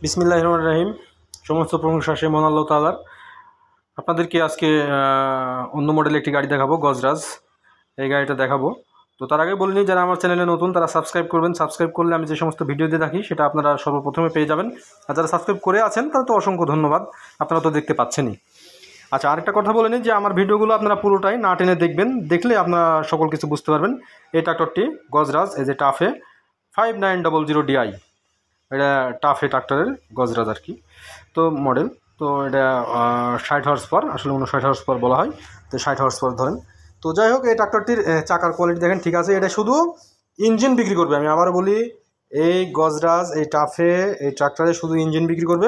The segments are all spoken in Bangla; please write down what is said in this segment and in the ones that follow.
বিসমিল্লাহির রহমানির রহিম। সমস্ত প্রশংসা সেই মহান আল্লাহ তাআলার। আপনাদেরকে আজকে অন্য মডেলের একটি গাড়ি দেখাবো, গজরাজ। এই গাড়িটা দেখাবো। তো তার আগে বলিনি, যারা আমার চ্যানেলে নতুন তারা সাবস্ক্রাইব করবেন। সাবস্ক্রাইব করলে আমি যে সমস্ত ভিডিও দিয়ে থাকি সেটা আপনারা সর্বপ্রথমে পেয়ে যাবেন। আর যারা সাবস্ক্রাইব করে আছেন তারা তো অসংখ্য ধন্যবাদ, আপনারা তো দেখতে পাচ্ছেনই। আচ্ছা, আরেকটা কথা বলে নিই যে আমার ভিডিওগুলো আপনারা পুরোটাই না টেনে দেখবেন, দেখলে আপনারা সকল কিছু বুঝতে পারবেন। এই ট্রাক্টরটি গজরাজ, এই যে টাফে 5900DI, এটা টাফে ট্রাক্টরের গজরাজ আর কি। তো মডেল তো এটা 60 হর্স পাওয়ার, আসলে 59 হর্স পাওয়ার বলা হয়, তো 60 হর্স পাওয়ার ধরেন। তো যাই হোক, এই ট্রাক্টরটির চাকার কোয়ালিটি দেখেন, ঠিক আছে। এটা শুধু ইঞ্জিন বিক্রি করবে, আমি আবার বলি, এই গজরাজ এই টাফে এই ট্রাক্টরে শুধু ইঞ্জিন বিক্রি করবে।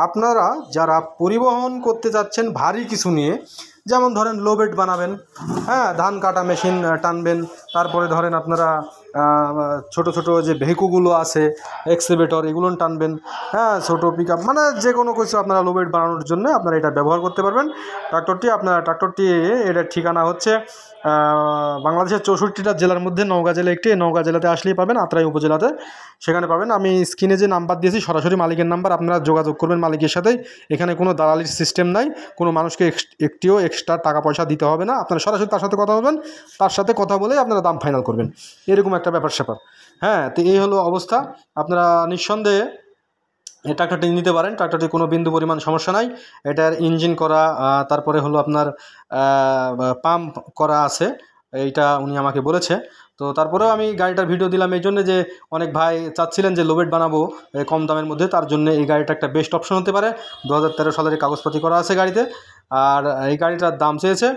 আপনারা যারা পরিবহন করতে যাচ্ছেন ভারী কিছু নিয়ে, যেমন ধরেন লো বেড বানাবেন, হ্যাঁ, ধান কাটা মেশিন টানবেন, তারপরে ধরেন আপনারা ছোট ছোট যে ভেহিকুলগুলো আছে এক্সকেভেটর, এগুলো টানবেন, হ্যাঁ, ছোটো পিক আপ, মানে যে কোনো কিছু আপনারা লো বেড বানানোর জন্য আপনারা এটা ব্যবহার করতে পারবেন ট্রাক্টরটি। এটার ঠিকানা হচ্ছে বাংলাদেশের 64টা জেলার মধ্যে নওগাঁ জেলা একটি। নওগাঁ জেলাতে আসলেই পাবেন, আত্রাই উপজেলাতে, সেখানে পাবেন। আমি স্ক্রিনে যে নাম্বার দিয়েছি সরাসরি মালিকের নাম্বার, আপনারা যোগাযোগ করবেন মালিকের সাথেই। এখানে কোনো দালালির সিস্টেম নাই, কোনো মানুষকে একটিও এক্সট্রা টাকা পয়সা দিতে হবে না। আপনারা সরাসরি তার সাথে কথা বলবেন, তার সাথে কথা বলে আপনারা দাম ফাইনাল করবেন, এরকম একটা ব্যাপার স্যাপার। হ্যাঁ, তো এই হলো অবস্থা। আপনারা নিঃসন্দেহে এই ট্রাক্টরটি নিতে পারেন। ট্রাক্টরটি কোনো বিন্দু পরিমাণ সমস্যা নাই। এটার ইঞ্জিন করা, তারপরে হলো আপনার পাম্প করা আছে, এইটা উনি আমাকে বলেছে। তো তারপরেও আমি গাড়িটার ভিডিও দিলাম এই জন্য যে অনেক ভাই চাচ্ছিলেন যে লোবেড বানাবো কম দামের মধ্যে, তার জন্য এই গাড়িটা একটা বেস্ট অপশন হতে পারে। 2013 সালের কাগজপাতি করা আছে গাড়িতে। আর এই গাড়িটার দাম চেয়েছে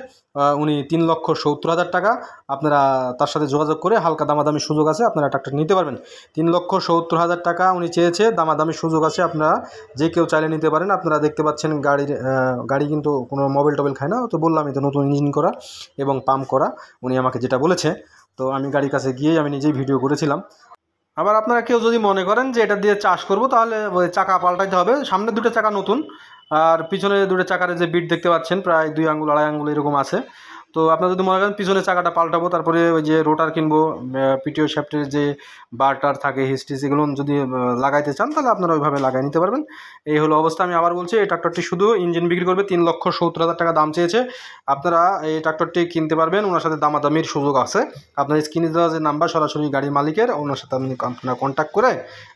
উনি 3,70,000 টাকা। আপনারা তার সাথে যোগাযোগ করে হালকা দামাদামি সুযোগ আছে, আপনারা ট্রাক্টর নিতে পারবেন। 3,70,000 টাকা উনি চেয়েছে, দামাদামি সুযোগ আছে, আপনারা যে কেউ চাইলে নিতে পারেন। আপনারা দেখতে পাচ্ছেন গাড়ি কিন্তু কোনো মোবাইল টোবাইল খায় না। তো বললামই তো, নতুন ইঞ্জিন করা এবং পাম্প করা, উনি আমাকে যেটা বলেছে। তো আমি গাড়ির কাছে গিয়েই আমি নিজেই ভিডিও করেছিলাম। আবার আপনারা কেউ যদি মনে করেন যে এটা দিয়ে চাষ করব, তাহলে ওই চাকা পাল্টাইতে হবে। সামনে দুটো চাকা নতুন, আর পিছনে দুটো চাকার যে বিট দেখতে পাচ্ছেন প্রায় 2 আঙ্গুল 2.5 আঙ্গুল এরকম আছে। তো আপনারা যদি মনে করেন পিছনে চাকাটা পাল্টাবো, তারপরে ওই যে রোটার কিনবো, পিটিও শ্যাফটের যে বারটার থাকে, হিস্ট্রিজ, এগুলো যদি লাগাইতে চান তাহলে আপনারা ওইভাবে লাগাই নিতে পারবেন। এই হলো অবস্থা। আমি আবার বলছি, এই ট্রাক্টরটি শুধু ইঞ্জিন বিক্রি করবে, 3,70,000 টাকা দাম চেয়েছে। আপনারা এই ট্রাক্টরটি কিনতে পারবেন, ওনার সাথে দামাদামির সুযোগ আছে। আপনার স্ক্রিনে দেওয়া যে নাম্বার, সরাসরি গাড়ির মালিকের, ওনার সাথে আপনারা কন্ট্যাক্ট করে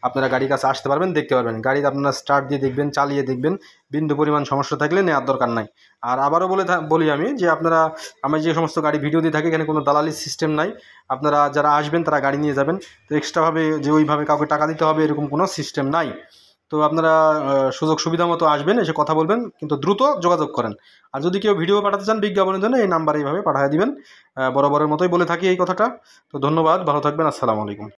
আপনারা গাড়ির কাছে আসতে পারবেন, দেখতে পারবেন। গাড়িতে আপনারা স্টার্ট দিয়ে দেখবেন, চালিয়ে দেখবেন, বিন্দু পরিমাণ সমস্যা থাকলে নেওয়ার দরকার নাই। আর আবারও বলি আমি যে আপনারা, আমি যে সমস্ত গাড়ি ভিডিও দিয়ে থাকি, এখানে কোনো দালালির সিস্টেম নাই। আপনারা যারা আসবেন তারা গাড়ি নিয়ে যাবেন। তো এক্সট্রাভাবে যে ওইভাবে কাউকে টাকা দিতে হবে এরকম কোনো সিস্টেম নাই। তো আপনারা সুযোগ সুবিধা মতো আসবেন, এসে কথা বলবেন, কিন্তু দ্রুত যোগাযোগ করেন। আর যদি কেউ ভিডিও পাঠাতে চান বিজ্ঞাপনের জন্য, এই নাম্বারে এইভাবে পাঠিয়ে দিবেন। বরাবরের মতোই বলে থাকি এই কথাটা। তো ধন্যবাদ, ভালো থাকবেন, আসসালামু আলাইকুম।